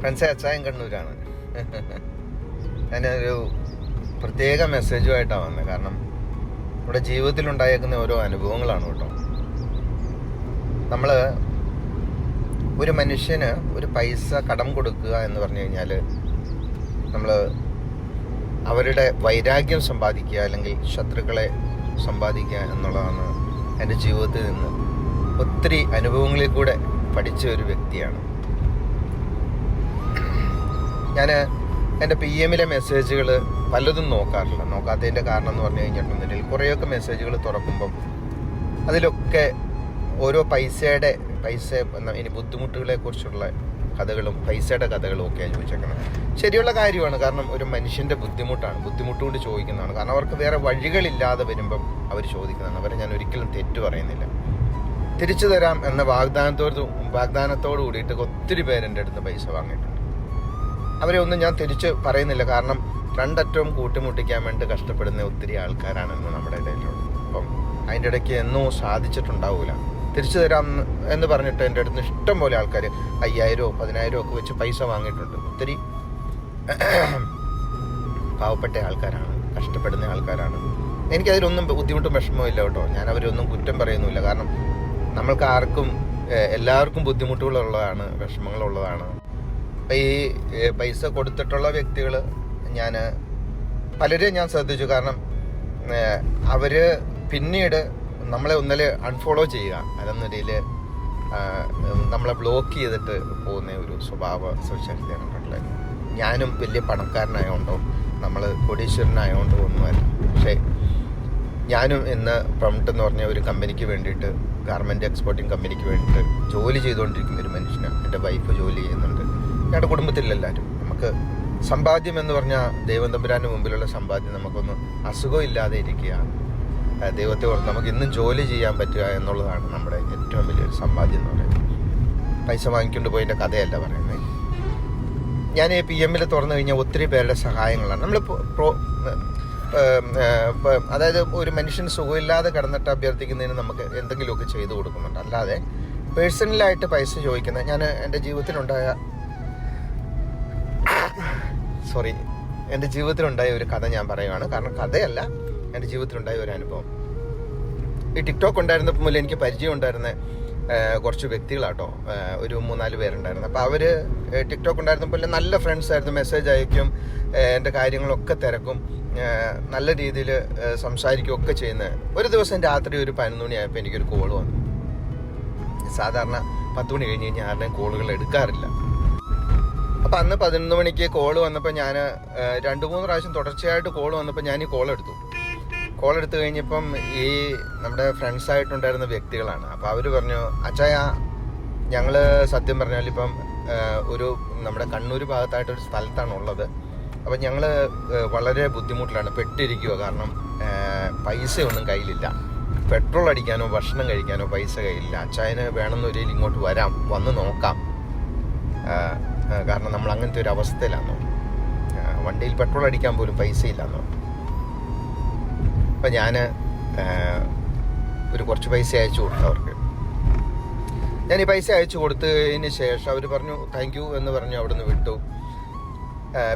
ഫ്രണ്ട്സെ, അച്ചായൻ കണ്ണൂരാണ്. ഞാനൊരു പ്രത്യേക മെസ്സേജുമായിട്ടാണ് വന്നത്. കാരണം ഇവിടെ ജീവിതത്തിലുണ്ടായേക്കുന്ന ഓരോ അനുഭവങ്ങളാണ് കേട്ടോ. നമ്മൾ ഒരു മനുഷ്യന് ഒരു പൈസ കടം കൊടുക്കുക എന്ന് പറഞ്ഞു കഴിഞ്ഞാൽ നമ്മൾ അവരുടെ വൈരാഗ്യം സമ്പാദിക്കുക, അല്ലെങ്കിൽ ശത്രുക്കളെ സമ്പാദിക്കുക എന്നുള്ളതാണ് എൻ്റെ ജീവിതത്തിൽ നിന്ന് ഒത്തിരി അനുഭവങ്ങളിൽ കൂടെ പഠിച്ച ഒരു വ്യക്തിയാണ് ഞാൻ. എൻ്റെ PM-ലെ മെസ്സേജുകൾ പലതും നോക്കാറില്ല. നോക്കാത്തതിൻ്റെ കാരണം എന്ന് പറഞ്ഞു കഴിഞ്ഞിട്ടുണ്ടെങ്കിൽ കുറേയൊക്കെ മെസ്സേജുകൾ തുറക്കുമ്പം അതിലൊക്കെ ഓരോ പൈസ ഇനി ബുദ്ധിമുട്ടുകളെക്കുറിച്ചുള്ള കഥകളും പൈസയുടെ കഥകളും ഒക്കെയാണ് ചോദിച്ചേക്കുന്നത്. ശരിയുള്ള കാര്യമാണ്. കാരണം ഒരു മനുഷ്യൻ്റെ ബുദ്ധിമുട്ടുകൊണ്ട് ചോദിക്കുന്നതാണ്. കാരണം അവർക്ക് വേറെ വഴികളില്ലാതെ വരുമ്പം അവർ ചോദിക്കുന്നതാണ്. അവരെ ഞാൻ ഒരിക്കലും തെറ്റു പറയുന്നില്ല. തിരിച്ചു തരാം എന്ന വാഗ്ദാനത്തോട് കൂടിയിട്ട് ഒത്തിരി പേരെൻ്റെ അടുത്ത് പൈസ വാങ്ങിയിട്ടുണ്ട്. അവരെ ഒന്നും ഞാൻ തിരിച്ച് പറയുന്നില്ല. കാരണം രണ്ടറ്റവും കൂട്ടിമുട്ടിക്കാൻ വേണ്ടി കഷ്ടപ്പെടുന്ന ഒത്തിരി ആൾക്കാരാണെന്ന് നമ്മുടെ ഇടയിലുള്ളത്. അപ്പം അതിൻ്റെ ഇടയ്ക്ക് എന്നോ സാധിച്ചിട്ടുണ്ടാവില്ല. തിരിച്ചു തരാം എന്ന് പറഞ്ഞിട്ട് എൻ്റെ അടുത്ത് ഇഷ്ടം പോലെ ആൾക്കാർ 5,000 10,000 ഒക്കെ വെച്ച് പൈസ വാങ്ങിയിട്ടുണ്ട്. ഒത്തിരി പാവപ്പെട്ട ആൾക്കാരാണ്, കഷ്ടപ്പെടുന്ന ആൾക്കാരാണ്. എനിക്കതിലൊന്നും ബുദ്ധിമുട്ടും വിഷമവും ഇല്ല കേട്ടോ. ഞാൻ അവരൊന്നും കുറ്റം പറയുന്നുമില്ല. കാരണം നമ്മൾക്ക് എല്ലാവർക്കും ബുദ്ധിമുട്ടുകളുള്ളതാണ്, വിഷമങ്ങളുള്ളതാണ്. അപ്പം ഈ പൈസ കൊടുത്തിട്ടുള്ള വ്യക്തികൾ പലരെയും ഞാൻ ശ്രദ്ധിച്ചു. കാരണം അവർ പിന്നീട് നമ്മളെ ഒന്നിലെ അൺഫോളോ ചെയ്യുക, അതെന്നൊരിൽ നമ്മളെ ബ്ലോക്ക് ചെയ്തിട്ട് പോകുന്ന ഒരു സ്വഭാവ സവിശേഷതയാണ് കണ്ടിട്ടുള്ളത്. ഞാനും വലിയ പണക്കാരനായതുകൊണ്ടോ നമ്മൾ കോടീശ്വരനായതുകൊണ്ടോ ഒന്നുമല്ല. പക്ഷേ ഞാനും ഇന്ന് പ്രംപ്റ്റ് എന്ന് പറഞ്ഞ ഒരു കമ്പനിക്ക് വേണ്ടിയിട്ട്, ഗാർമെൻറ്റ് എക്സ്പോർട്ടിങ് കമ്പനിക്ക് വേണ്ടിയിട്ട് ജോലി ചെയ്തുകൊണ്ടിരിക്കുന്ന ഒരു മനുഷ്യനാണ്. എൻ്റെ വൈഫ് ജോലി ചെയ്യുന്നുണ്ട്. ഞങ്ങളുടെ കുടുംബത്തിലെല്ലാവരും. നമുക്ക് സമ്പാദ്യം എന്ന് പറഞ്ഞാൽ ദൈവം തമ്പുരാൻ്റെ മുമ്പിലുള്ള സമ്പാദ്യം നമുക്കൊന്ന് അസുഖം ഇല്ലാതെ ഇരിക്കുക, ദൈവത്തെ ഓർത്ത് നമുക്ക് ഇന്നും ജോലി ചെയ്യാൻ പറ്റുക എന്നുള്ളതാണ് നമ്മുടെ ഏറ്റവും വലിയൊരു സമ്പാദ്യം എന്ന് പറയുന്നത്. പൈസ വാങ്ങിക്കൊണ്ട് പോയതിൻ്റെ കഥയല്ല പറയുന്നത്. ഞാൻ ഈ PM-ൽ തുറന്നു കഴിഞ്ഞാൽ ഒത്തിരി പേരുടെ സഹായങ്ങളാണ് നമ്മൾ അതായത് ഒരു മനുഷ്യൻ സുഖമില്ലാതെ കിടന്നിട്ട് അഭ്യർത്ഥിക്കുന്നതിന് നമുക്ക് എന്തെങ്കിലുമൊക്കെ ചെയ്തു കൊടുക്കുന്നുണ്ട്. അല്ലാതെ പേഴ്സണലായിട്ട് പൈസ ചോദിക്കുന്ന എൻ്റെ ജീവിതത്തിലുണ്ടായ ഒരു കഥ ഞാൻ പറയുകയാണ്. കാരണം കഥയല്ല, എൻ്റെ ജീവിതത്തിലുണ്ടായ ഒരു അനുഭവം. ഈ ടിക്ടോക്ക് ഉണ്ടായിരുന്നപ്പോൾ മുതൽ എനിക്ക് പരിചയം ഉണ്ടായിരുന്ന കുറച്ച് വ്യക്തികളാട്ടോ, ഒരു 3-4 പേരുണ്ടായിരുന്നു. അപ്പോൾ അവർ ടിക്ടോക്ക് ഉണ്ടായിരുന്നപ്പോൾ നല്ല ഫ്രണ്ട്സ് ആയിരുന്നു. മെസ്സേജ് അയക്കും, എൻ്റെ കാര്യങ്ങളൊക്കെ തിരക്കും, നല്ല രീതിയിൽ സംസാരിക്കുകയൊക്കെ ചെയ്യുന്നത്. ഒരു ദിവസം രാത്രി ഒരു 11 മണിയായപ്പോൾ എനിക്കൊരു കോൾ വന്നു. സാധാരണ 10 മണി കഴിഞ്ഞ് കഴിഞ്ഞാൽ ആരുടെയും കോളുകൾ എടുക്കാറില്ല. അപ്പം അന്ന് 11 മണിക്ക് കോൾ വന്നപ്പോൾ ഞാൻ 2-3 പ്രാവശ്യം തുടർച്ചയായിട്ട് കോൾ വന്നപ്പോൾ ഞാൻ ഈ കോൾ എടുത്തു കഴിഞ്ഞപ്പം ഈ നമ്മുടെ ഫ്രണ്ട്സായിട്ടുണ്ടായിരുന്ന വ്യക്തികളാണ്. അപ്പോൾ അവർ പറഞ്ഞു, അച്ചായ ഞങ്ങൾ സത്യം പറഞ്ഞാൽ ഇപ്പം ഒരു നമ്മുടെ കണ്ണൂർ ഭാഗത്തായിട്ടൊരു സ്ഥലത്താണ് ഉള്ളത്. അപ്പം ഞങ്ങൾ വളരെ ബുദ്ധിമുട്ടിലാണ്, പെട്ടിരിക്കുക. കാരണം പൈസയൊന്നും കയ്യിലില്ല. പെട്രോൾ അടിക്കാനോ ഭക്ഷണം കഴിക്കാനോ പൈസ കയ്യിലില്ല. അച്ചായന് വേണമെന്നൊരിക്കലും ഇങ്ങോട്ട് വന്ന് നോക്കാം. കാരണം നമ്മൾ അങ്ങനത്തെ ഒരു അവസ്ഥയിലാണോ, വണ്ടിയിൽ പെട്രോൾ അടിക്കാൻ പോലും പൈസ ഇല്ലാന്നോ. അപ്പം ഞാൻ കുറച്ച് പൈസ അയച്ചു കൊടുത്തു അവർക്ക്. ഞാൻ ഈ പൈസ അയച്ചു കൊടുത്തതിന് ശേഷം അവർ പറഞ്ഞു താങ്ക് യു എന്ന് പറഞ്ഞു അവിടെ നിന്ന് വിട്ടു.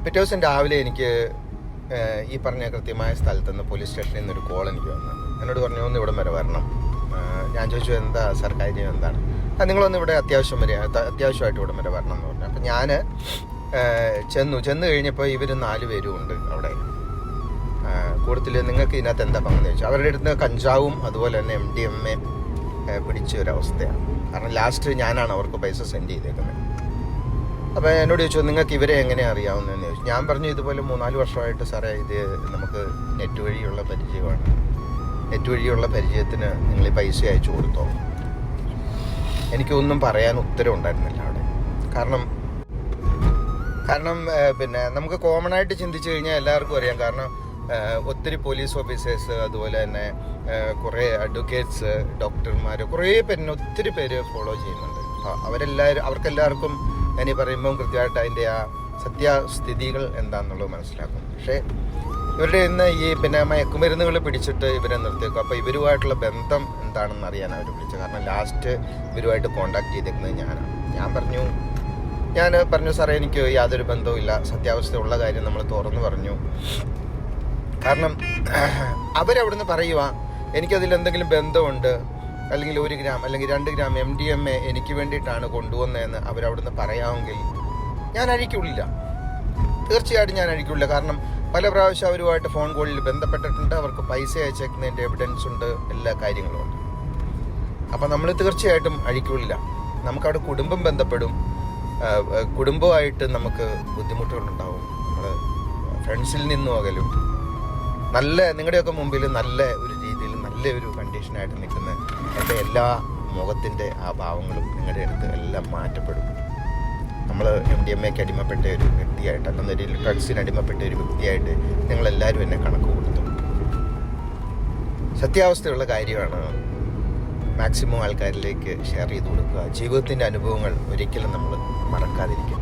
പിറ്റേ ദിവസം രാവിലെ എനിക്ക് ഈ പറഞ്ഞ കൃത്യമായ സ്ഥലത്തുനിന്ന് പോലീസ് സ്റ്റേഷനിൽ നിന്നൊരു കോൾ എനിക്ക് വന്നു. എന്നോട് പറഞ്ഞു ഒന്ന് ഇവിടം വരെ വരണം. ഞാൻ ചോദിച്ചു എന്താ സാർ കാര്യം എന്താണ്? നിങ്ങളൊന്ന് ഇവിടെ അത്യാവശ്യമായിട്ട് ഇവിടം വരെ വരണം എന്ന് പറഞ്ഞു. അപ്പം ഞാൻ ചെന്ന് കഴിഞ്ഞപ്പോൾ ഇവർ 4 പേരും ഉണ്ട് അവിടെ. കൂടുതൽ നിങ്ങൾക്ക് ഇതിനകത്ത് എന്താ പങ്കെന്ന് ചോദിച്ചു. അവരുടെ അടുത്ത് കഞ്ചാവും അതുപോലെ തന്നെ MDMA പിടിച്ച ഒരവസ്ഥയാണ്. കാരണം ലാസ്റ്റ് ഞാനാണ് അവർക്ക് പൈസ സെൻഡ് ചെയ്തേക്കുന്നത്. അപ്പോൾ എന്നോട് ചോദിച്ചു നിങ്ങൾക്ക് ഇവരെ എങ്ങനെ അറിയാവുന്നതെന്ന് ചോദിച്ചു. ഞാൻ പറഞ്ഞു ഇതുപോലെ 3-4 വർഷമായിട്ട് സാറേ ഇത് നമുക്ക് നെറ്റ് വഴിയുള്ള പരിചയമാണ്. നെറ്റ് വഴിയുള്ള പരിചയത്തിന് നിങ്ങൾ ഈ പൈസ അയച്ചു കൊടുത്തോ? എനിക്കൊന്നും പറയാൻ ഉത്തരം ഉണ്ടായിരുന്നില്ല അവിടെ. കാരണം പിന്നെ നമുക്ക് കോമൺ ആയിട്ട് ചിന്തിച്ചു കഴിഞ്ഞാൽ എല്ലാവർക്കും അറിയാം. കാരണം ഒത്തിരി പോലീസ് ഓഫീസേഴ്സ്, അതുപോലെ തന്നെ കുറേ അഡ്വക്കേറ്റ്സ്, ഡോക്ടർമാർ, കുറേ പേരിനെ ഒത്തിരി പേര് ഫോളോ ചെയ്യുന്നുണ്ട്. അവർക്കെല്ലാവർക്കും ഞാനീ പറയുമ്പം കൃത്യമായിട്ട് അതിൻ്റെ ആ സത്യസ്ഥിതികൾ എന്താണെന്നുള്ളത് മനസ്സിലാക്കും. പക്ഷേ ഇവരുടെ ഇന്ന് ഈ മയക്കുമരുന്നുകൾ പിടിച്ചിട്ട് ഇവരെ നിർത്തിയേക്കും. അപ്പോൾ ഇവരുമായിട്ടുള്ള ബന്ധം എന്താണെന്ന് അറിയാൻ അവർ വിളിച്ചത്. കാരണം ലാസ്റ്റ് ഇവരുമായിട്ട് കോണ്ടാക്ട് ചെയ്തേക്കുന്നത് ഞാനാണ്. ഞാൻ പറഞ്ഞു ഞാൻ പറഞ്ഞു സാറേ എനിക്ക് യാതൊരു ബന്ധവുമില്ല, സത്യാവസ്ഥയുള്ള കാര്യം നമ്മൾ തുറന്നു പറഞ്ഞു. കാരണം അവരവിടുന്ന് പറയുക എനിക്കതിൽ എന്തെങ്കിലും ബന്ധമുണ്ട്, അല്ലെങ്കിൽ 1 ഗ്രാം അല്ലെങ്കിൽ 2 ഗ്രാം MDMA എനിക്ക് വേണ്ടിയിട്ടാണ് കൊണ്ടുവന്നതെന്ന് അവരവിടുന്ന് പറയാമെങ്കിൽ ഞാൻ അഴിക്കില്ല, തീർച്ചയായിട്ടും ഞാൻ അഴിക്കില്ല. കാരണം പല പ്രാവശ്യം അവരുമായിട്ട് ഫോൺ കോളിൽ ബന്ധപ്പെട്ടിട്ടുണ്ട്, അവർക്ക് പൈസ അയച്ചേക്കുന്നതിൻ്റെ എവിഡൻസ് ഉണ്ട്, എല്ലാ കാര്യങ്ങളും ഉണ്ട്. അപ്പം നമ്മൾ തീർച്ചയായിട്ടും അഴിക്കില്ല. നമുക്കവിടെ കുടുംബം ബന്ധപ്പെടും, കുടുംബമായിട്ട് നമുക്ക് ബുദ്ധിമുട്ടുകളുണ്ടാവും, നമ്മൾ ഫ്രണ്ട്സിൽ നിന്നും അകലും. നിങ്ങളുടെയൊക്കെ മുമ്പിൽ നല്ല ഒരു രീതിയിൽ നല്ല ഒരു കണ്ടീഷനായിട്ട് നിൽക്കുന്ന എൻ്റെ എല്ലാ മുഖത്തിൻ്റെ ആ ഭാവങ്ങളും നിങ്ങളുടെ അടുത്ത് എല്ലാം മാറ്റപ്പെടും. നമ്മൾ MDMAക്ക് അടിമപ്പെട്ട ഒരു വ്യക്തിയായിട്ട്, അല്ലെന്നൊരു ഡ്രഗ്സിന് അടിമപ്പെട്ട ഒരു വ്യക്തിയായിട്ട് നിങ്ങളെല്ലാവരും എന്നെ കണക്ക് കൊടുത്തു. സത്യാവസ്ഥയുള്ള കാര്യമാണ്. മാക്സിമം ആൾക്കാരിലേക്ക് ഷെയർ ചെയ്ത് കൊടുക്കുക. ജീവിതത്തിൻ്റെ അനുഭവങ്ങൾ ഒരിക്കലും നമ്മൾ മറക്കാതിരിക്കുക.